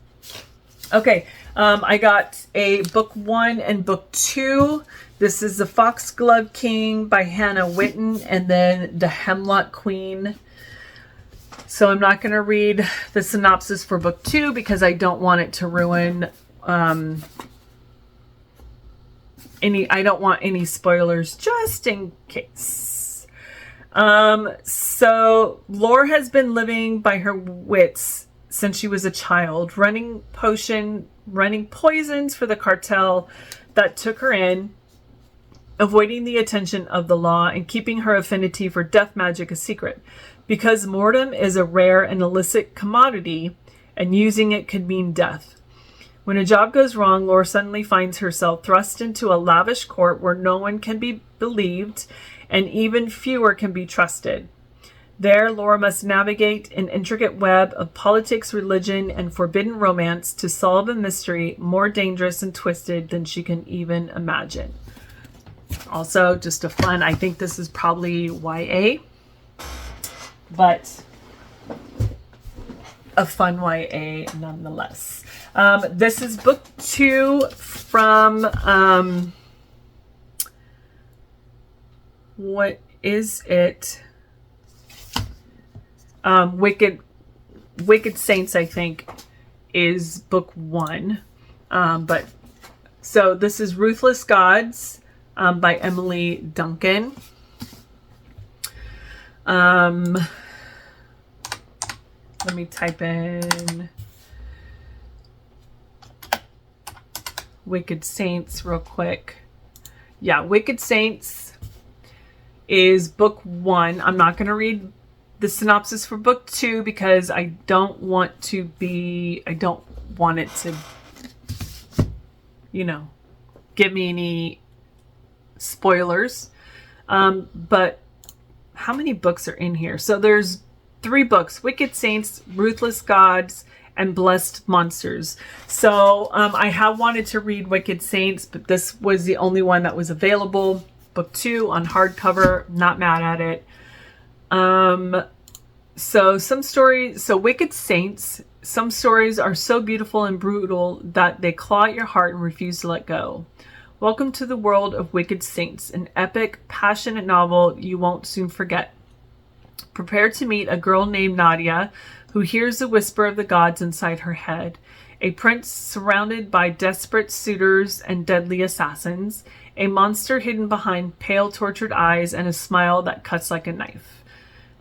Okay, I got a book 1 and book 2. This is The Foxglove King by Hannah Witten, and then The Hemlock Queen. So I'm not going to read the synopsis for book 2 because I don't want it to ruin I don't want any spoilers, just in case. So Lore has been living by her wits since she was a child, running poisons for the cartel that took her in, avoiding the attention of the law, and keeping her affinity for death magic a secret. Because mortem is a rare and illicit commodity, and using it could mean death. When a job goes wrong, Lore suddenly finds herself thrust into a lavish court where no one can be believed, and even fewer can be trusted. There, Lore must navigate an intricate web of politics, religion, and forbidden romance to solve a mystery more dangerous and twisted than she can even imagine. Also, just a fun, I think this is probably YA, but a fun YA nonetheless. This is book 2 from, what is it? Wicked Saints, I think, is book 1. But so this is Ruthless Gods by Emily Duncan. Let me type in Wicked Saints real quick. Yeah, Wicked Saints is book 1. I'm not going to read the synopsis for book 2 because I don't want it to, give me any spoilers. But how many books are in here? So there's 3 books: Wicked Saints, Ruthless Gods, and Blessed Monsters. So I have wanted to read Wicked Saints, but this was the only one that was available. Book 2 on hardcover. Not mad at it. So Wicked Saints, some stories are so beautiful and brutal that they claw at your heart and refuse to let go. Welcome to the world of Wicked Saints, an epic, passionate novel you won't soon forget. Prepare to meet a girl named Nadia who hears the whisper of the gods inside her head. A prince surrounded by desperate suitors and deadly assassins. A monster hidden behind pale, tortured eyes and a smile that cuts like a knife.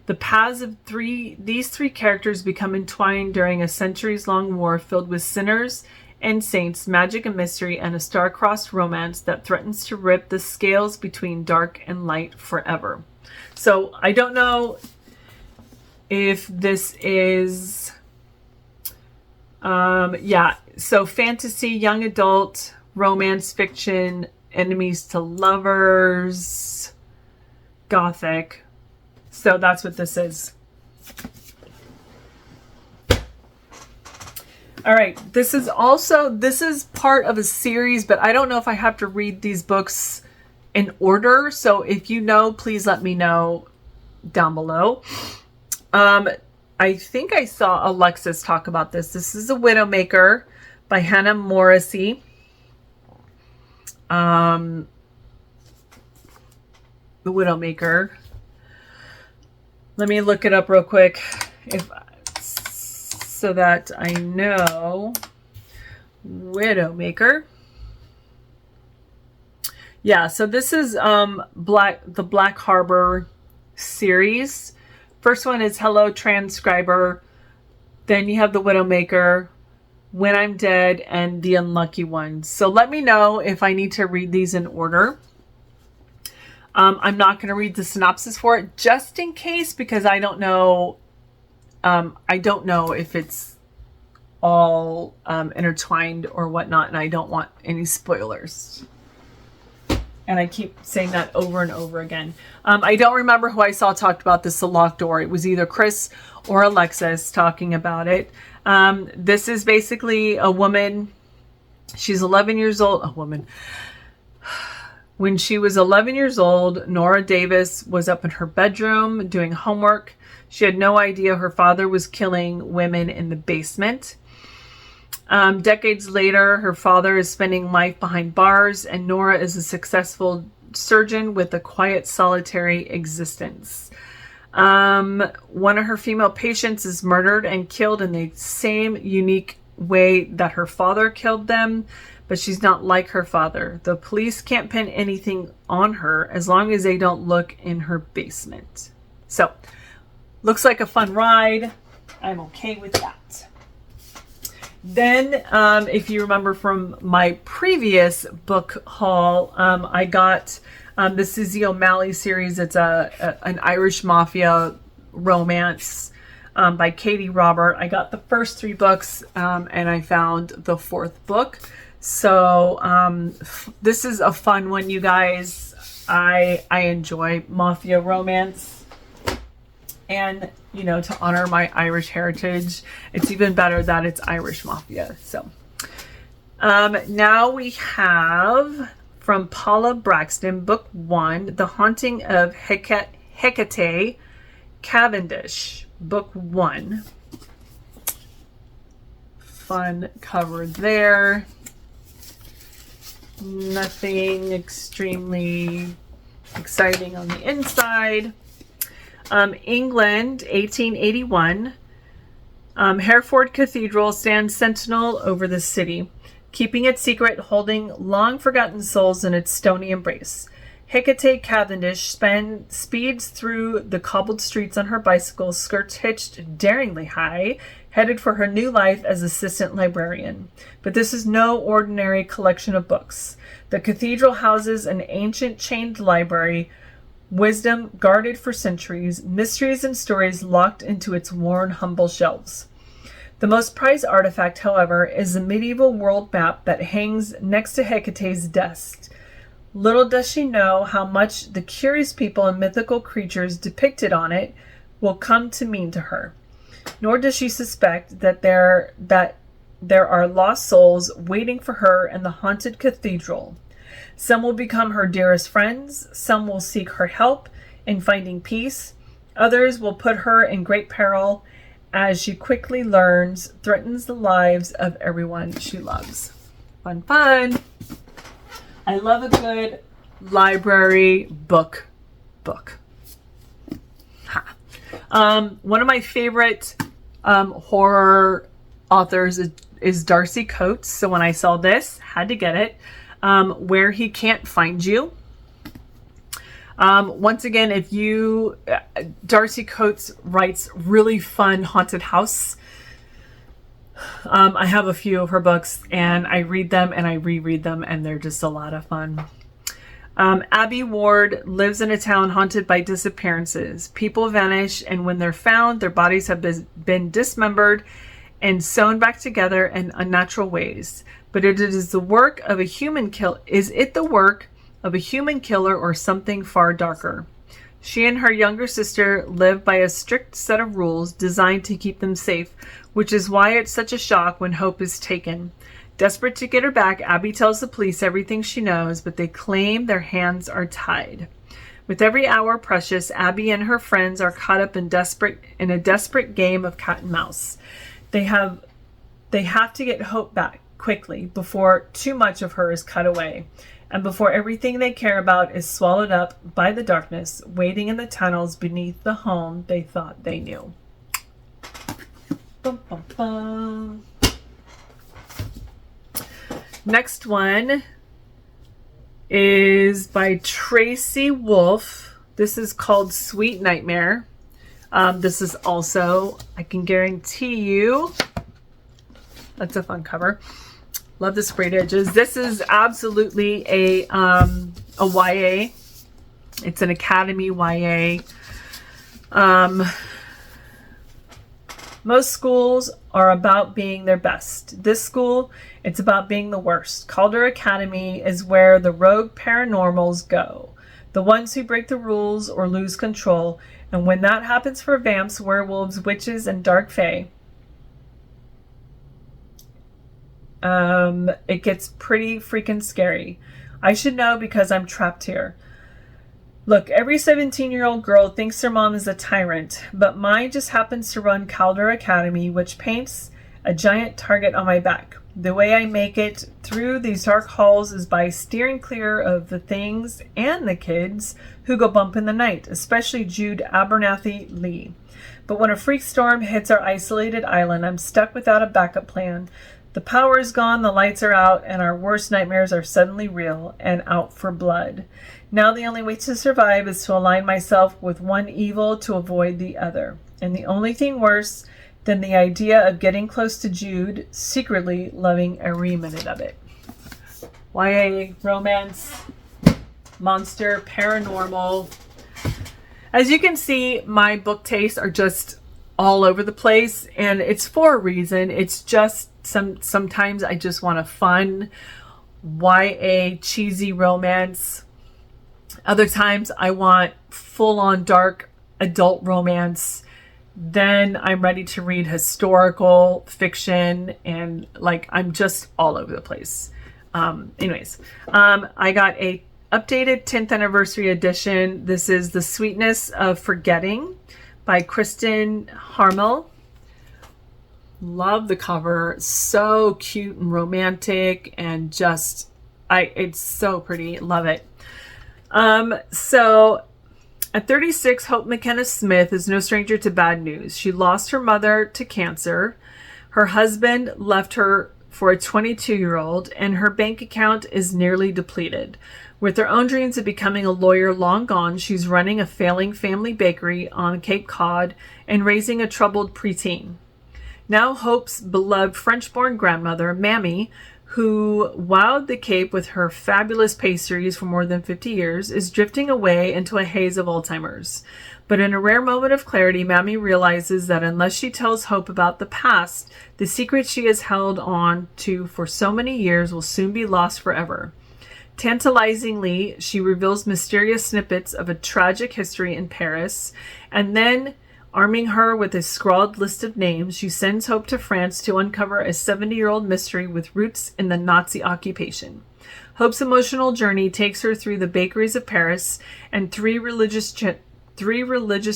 The paths of these three characters become entwined during a centuries-long war filled with sinners and saints, magic and mystery, and a star-crossed romance that threatens to rip the scales between dark and light forever. So I don't know if this is, so fantasy, young adult, romance fiction, enemies to lovers, gothic. So that's what this is. All right, this is part of a series, but I don't know if I have to read these books in order. So if you know, please let me know down below. I think I saw Alexis talk about this. This is The Widowmaker by Hannah Morrissey. The Widowmaker. Let me look it up real quick so that I know. Widowmaker. Yeah, so this is the Black Harbor series. First one is Hello Transcriber. Then you have The Widowmaker, When I'm Dead, and The Unlucky Ones. So let me know if I need to read these in order. I'm not going to read the synopsis for it just in case, because I don't know. I don't know if it's all intertwined or whatnot, and I don't want any spoilers. And I keep saying that over and over again. I don't remember who I saw talked about this, The Locked Door. It was either Chris or Alexis talking about it. This is basically a woman. She's 11 years old. A woman. When she was 11 years old, Nora Davis was up in her bedroom doing homework. She had no idea her father was killing women in the basement. Decades later, her father is spending life behind bars, and Nora is a successful surgeon with a quiet, solitary existence. One of her female patients is murdered and killed in the same unique way that her father killed them, but she's not like her father. The police can't pin anything on her as long as they don't look in her basement. So, looks like a fun ride. I'm okay with that. Then, if you remember from my previous book haul, I got, this is the O'Malley series. It's an Irish Mafia romance by Katie Robert. I got the first 3 books, and I found the 4th book. So, this is a fun one, you guys. I enjoy Mafia romance. And, you know, to honor my Irish heritage, it's even better that it's Irish Mafia. So, now we have from Paula Braxton, Book 1, The Haunting of Hecate Cavendish, Book 1. Fun cover there. Nothing extremely exciting on the inside. England, 1881. Hereford Cathedral stands sentinel over the city, keeping it secret, holding long-forgotten souls in its stony embrace. Hecate Cavendish speeds through the cobbled streets on her bicycle, skirts hitched daringly high, headed for her new life as assistant librarian. But this is no ordinary collection of books. The cathedral houses an ancient chained library, wisdom guarded for centuries, mysteries and stories locked into its worn, humble shelves. The most prized artifact, however, is the medieval world map that hangs next to Hecate's desk. Little does she know how much the curious people and mythical creatures depicted on it will come to mean to her. Nor does she suspect that there are lost souls waiting for her in the haunted cathedral. Some will become her dearest friends, some will seek her help in finding peace, others will put her in great peril as she quickly learns, threatens the lives of everyone she loves. Fun, fun! I love a good library book. One of my favorite horror authors is Darcy Coates. So when I saw this, had to get it. Where He Can't Find You. Once again, if you, Darcy Coates writes really fun haunted house. I have a few of her books and I read them and I reread them and they're just a lot of fun. Abby Ward lives in a town haunted by disappearances. People vanish, and when they're found, their bodies have been dismembered and sewn back together in unnatural ways. But it is the work of a human killer. Is it the work of a human killer or something far darker? She and her younger sister live by a strict set of rules designed to keep them safe, which is why it's such a shock when Hope is taken. Desperate to get her back, Abby tells the police everything she knows, but they claim their hands are tied. With every hour precious, Abby and her friends are caught up in a desperate game of cat and mouse. They have to get Hope back quickly before too much of her is cut away, and before everything they care about is swallowed up by the darkness waiting in the tunnels beneath the home they thought they knew. Bum, bum, bum. Next one is by Tracy Wolff. This is called Sweet Nightmare. This is also, I can guarantee you, that's a fun cover. Love the sprayed edges. This is absolutely a YA. It's an Academy YA. Most schools are about being their best. This school, it's about being the worst. Calder Academy is where the rogue paranormals go. The ones who break the rules or lose control. And when that happens for vamps, werewolves, witches, and dark fae, it gets pretty freaking scary. I should know because I'm trapped here. Look, every 17-year-old girl thinks their mom is a tyrant, but mine just happens to run Calder Academy, which paints a giant target on my back. The way I make it through these dark halls is by steering clear of the things and the kids who go bump in the night, especially Jude Abernathy Lee. But when a freak storm hits our isolated island, I'm stuck without a backup plan. The power is gone, the lights are out, and our worst nightmares are suddenly real and out for blood. Now the only way to survive is to align myself with one evil to avoid the other. And the only thing worse than the idea of getting close to Jude, secretly loving every minute of it. YA, romance, monster, paranormal. As you can see, my book tastes are just all over the place, and it's for a reason. It's just sometimes I just want a fun YA cheesy romance. Other times I want full-on dark adult romance. Then I'm ready to read historical fiction, and like I'm just all over the place. I got a updated 10th anniversary edition. This is The Sweetness of Forgetting by Kristen Harmel. Love the cover. So cute and romantic, and just it's so pretty. Love it. So at 36, Hope McKenna Smith is no stranger to bad news. She lost her mother to cancer. Her husband left her for a 22-year-old, and her bank account is nearly depleted. With her own dreams of becoming a lawyer long gone, she's running a failing family bakery on Cape Cod and raising a troubled preteen. Now Hope's beloved French-born grandmother, Mammy, who wowed the Cape with her fabulous pastries for more than 50 years, is drifting away into a haze of Alzheimer's. But in a rare moment of clarity, Mammy realizes that unless she tells Hope about the past, the secret she has held on to for so many years will soon be lost forever. Tantalizingly, she reveals mysterious snippets of a tragic history in Paris, and then, arming her with a scrawled list of names, she sends Hope to France to uncover a 70-year-old mystery with roots in the Nazi occupation. Hope's emotional journey takes her through the bakeries of Paris and three religious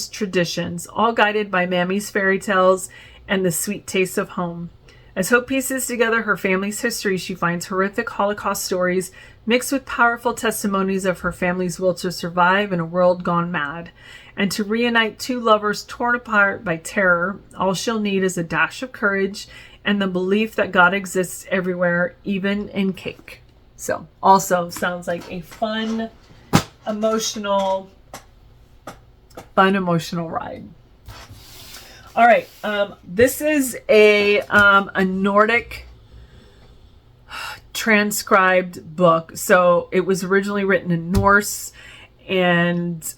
traditions, all guided by Mammy's fairy tales and the sweet taste of home. As Hope pieces together her family's history, she finds horrific Holocaust stories mixed with powerful testimonies of her family's will to survive in a world gone mad. And to reunite two lovers torn apart by terror, all she'll need is a dash of courage and the belief that God exists everywhere, even in cake. So, also sounds like a fun, emotional ride. All right, this is a Nordic transcribed book. So it was originally written in Norse, and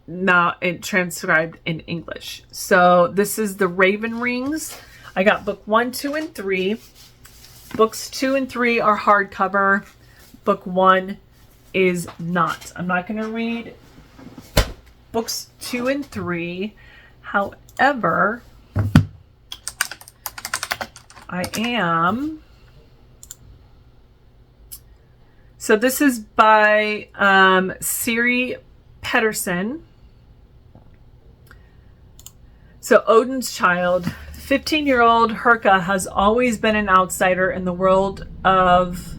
now it transcribed in English. So this is The Raven Rings. I got book 1, 2, and 3. Books 2 and 3 are hardcover. Book 1 is not. I'm not going to read books 2 and 3. However, I am. So this is by Siri Petterson. So Odin's child, 15-year-old Herka, has always been an outsider in the world of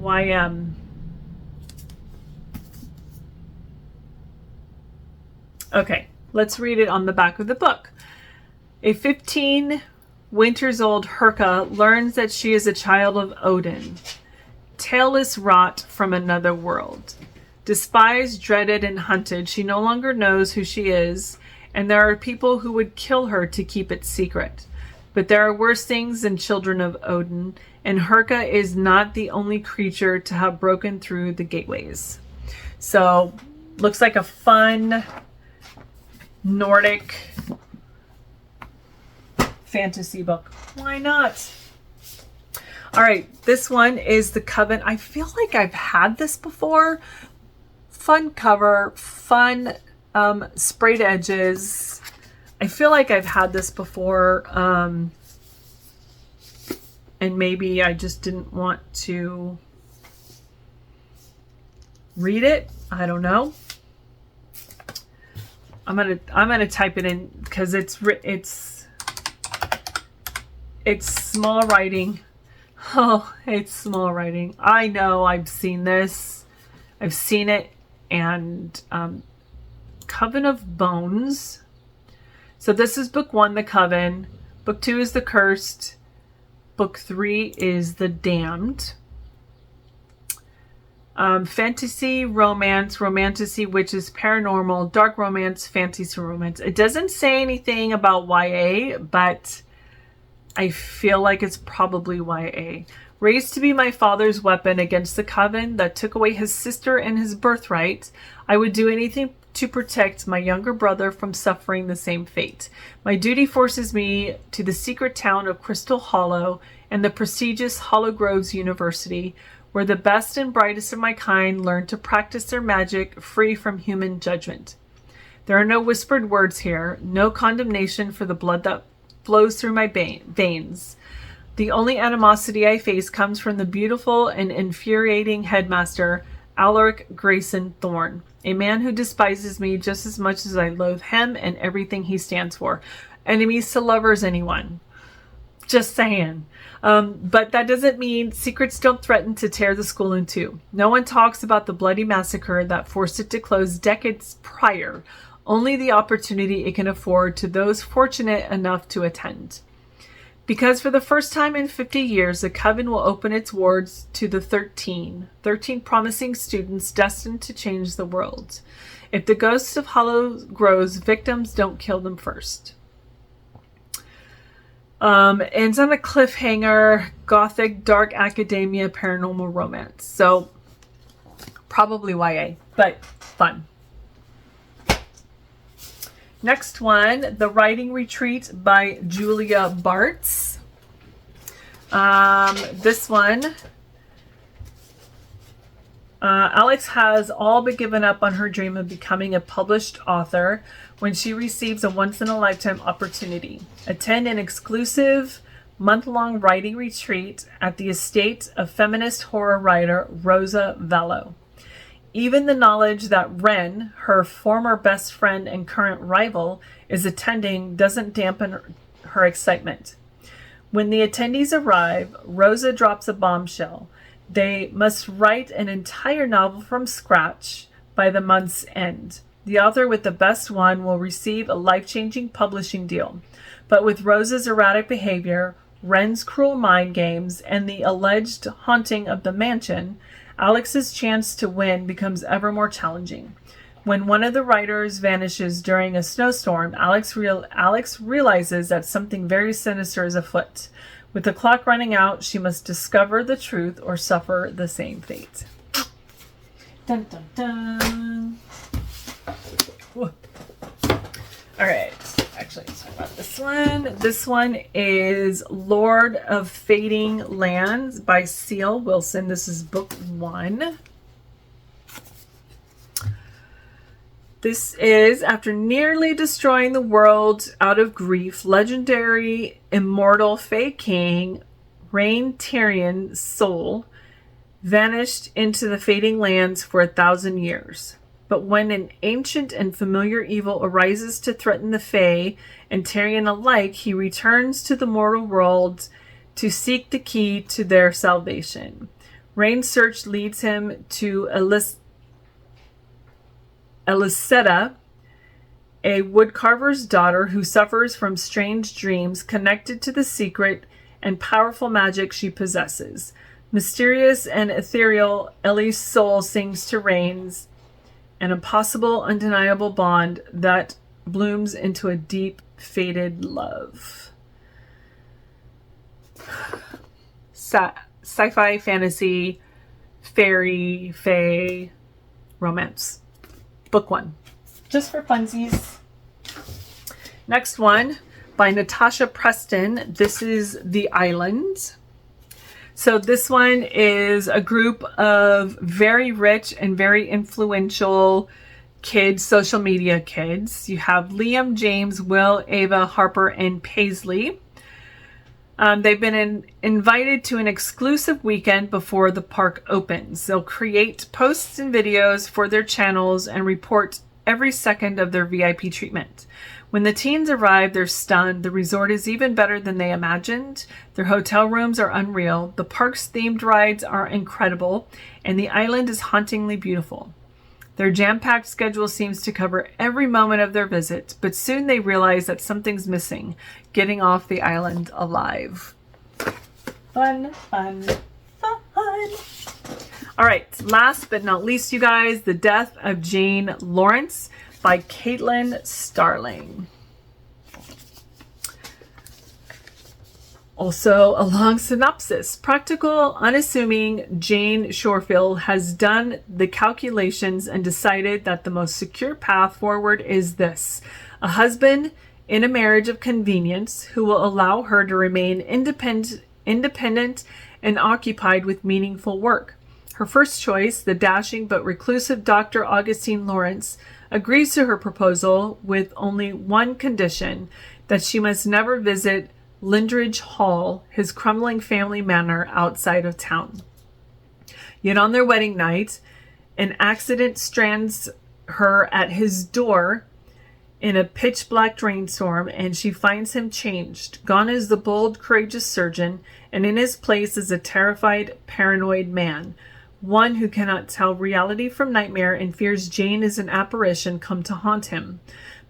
YM. Okay, let's read it on the back of the book. A 15 winters old Herka learns that she is a child of Odin, tailless rot from another world. Despised, dreaded, and hunted, she no longer knows who she is, and there are people who would kill her to keep it secret. But there are worse things than children of Odin, and Herka is not the only creature to have broken through the gateways. So, looks like a fun Nordic fantasy book. Why not? All right, this one is The Coven. I feel like I've had this before. Fun cover, fun sprayed edges. I feel like I've had this before, and maybe I just didn't want to read it. I don't know. I'm gonna type it in because it's small writing. Oh, it's small writing. I know. I've seen this. I've seen it. And Coven of Bones. So this is book 1, The Coven. Book 2 is The Cursed. Book 3 is The Damned. Fantasy, romance, romantasy, witches, paranormal, dark romance, fantasy romance. It doesn't say anything about YA, but I feel like it's probably YA. Raised to be my father's weapon against the coven that took away his sister and his birthright, I would do anything to protect my younger brother from suffering the same fate. My duty forces me to the secret town of Crystal Hollow and the prestigious Hollow Groves University, where the best and brightest of my kind learn to practice their magic free from human judgment. There are no whispered words here, no condemnation for the blood that flows through my veins. The only animosity I face comes from the beautiful and infuriating headmaster, Alaric Grayson Thorne, a man who despises me just as much as I loathe him and everything he stands for. Enemies to lovers, anyone. Just saying. But that doesn't mean secrets don't threaten to tear the school in two. No one talks about the bloody massacre that forced it to close decades prior, only the opportunity it can afford to those fortunate enough to attend. Because for the first time in 50 years, the Coven will open its wards to the 13 promising students destined to change the world. If the ghosts of Hollow Groves victims don't kill them first. Ends on a cliffhanger, gothic, dark academia, paranormal romance. So, probably YA, but fun. Next one, The Writing Retreat by Julia Bartz. This one, Alex has all but given up on her dream of becoming a published author when she receives a once-in-a-lifetime opportunity. Attend an exclusive month-long writing retreat at the estate of feminist horror writer Rosa Vello. Even the knowledge that Ren, her former best friend and current rival, is attending doesn't dampen her excitement. When the attendees arrive, Rosa drops a bombshell. They must write an entire novel from scratch by the month's end. The author with the best one will receive a life-changing publishing deal. But with Rosa's erratic behavior, Ren's cruel mind games, and the alleged haunting of the mansion, Alex's chance to win becomes ever more challenging. When one of the writers vanishes during a snowstorm, Alex realizes that something very sinister is afoot. With the clock running out, she must discover the truth or suffer the same fate. Dun dun dun. Whoa. All right. Actually, let's talk about this one. This one is Lord of Fading Lands by C.L. Wilson. This is book 1. This is, after nearly destroying the world out of grief, legendary immortal Fae King Rain Tyrion's soul vanished into the Fading Lands for 1,000 years. But when an ancient and familiar evil arises to threaten the Fae and Tyrion alike, he returns to the mortal world to seek the key to their salvation. Rain's search leads him to Elisetta, a woodcarver's daughter who suffers from strange dreams connected to the secret and powerful magic she possesses. Mysterious and ethereal, Ellie's soul sings to Rain's an impossible, undeniable bond that blooms into a deep, fated love. Sci-fi, fantasy, fairy, fae, romance. Book 1. Just for funsies. Next one by Natasha Preston. This is The Island. So this one is a group of very rich and very influential kids, social media kids. You have Liam, James, Will, Ava, Harper, and Paisley. They've been invited to an exclusive weekend before the park opens. They'll create posts and videos for their channels and report every second of their VIP treatment. When the teens arrive, they're stunned. The resort is even better than they imagined. Their hotel rooms are unreal. The park's themed rides are incredible, and the island is hauntingly beautiful. Their jam-packed schedule seems to cover every moment of their visit, but soon they realize that something's missing, getting off the island alive. Fun, fun, fun. All right, last but not least, you guys, The Death of Jane Lawrence by Caitlin Starling. Also, a long synopsis. Practical, unassuming Jane Shorefield has done the calculations and decided that the most secure path forward is this: a husband in a marriage of convenience who will allow her to remain independent and occupied with meaningful work. Her first choice, the dashing but reclusive Dr. Augustine Lawrence, agrees to her proposal with only one condition: that she must never visit Lindridge Hall, his crumbling family manor outside of town. Yet on their wedding night, an accident strands her at his door in a pitch-black rainstorm, and she finds him changed. Gone is the bold, courageous surgeon, and in his place is a terrified, paranoid man, one who cannot tell reality from nightmare and fears Jane is an apparition come to haunt him.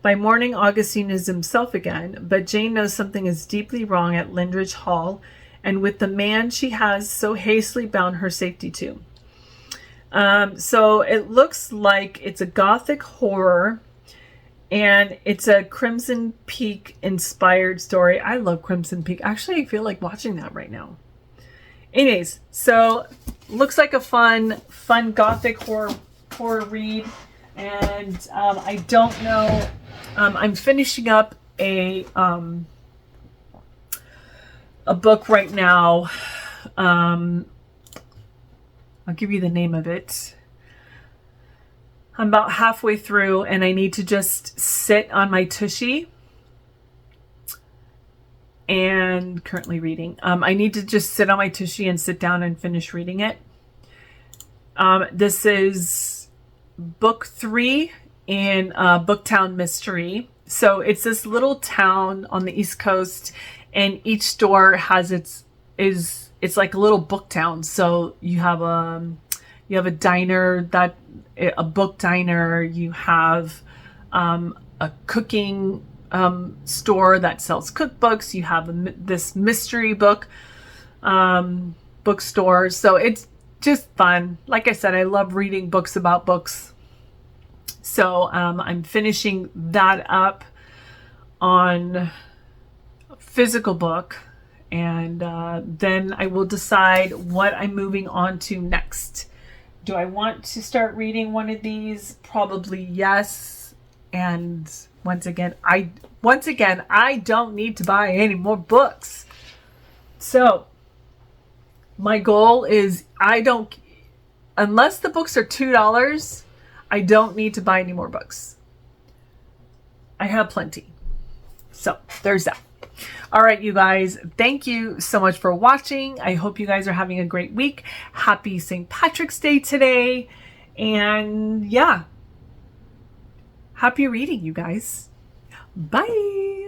By morning, Augustine is himself again, but Jane knows something is deeply wrong at Lindridge Hall, and with the man she has so hastily bound her safety to. So it looks like it's a gothic horror, and it's a Crimson Peak inspired story. I love Crimson Peak. Actually, I feel like watching that right now. Anyways, so looks like a fun gothic horror read, and I don't know. I'm finishing up a book right now. I'll give you the name of it. I'm about halfway through, and I need to just sit on my tushy. And currently reading. I need to just sit on my tushy and sit down and finish reading it. This is book 3 in Booktown Mystery. So it's this little town on the East Coast, and each store has it's like a little book town. So you have a diner, a book diner. You have a cooking store that sells cookbooks. You have this mystery bookstore. So it's just fun. Like I said, I love reading books about books. So I'm finishing that up on physical book, and then I will decide what I'm moving on to next. Do I want to start reading one of these? Probably yes. And once again, I don't need to buy any more books. So my goal is unless the books are $2, I don't need to buy any more books. I have plenty. So there's that. All right, you guys, thank you so much for watching. I hope you guys are having a great week. Happy St. Patrick's Day today. And yeah, happy reading, you guys. Bye.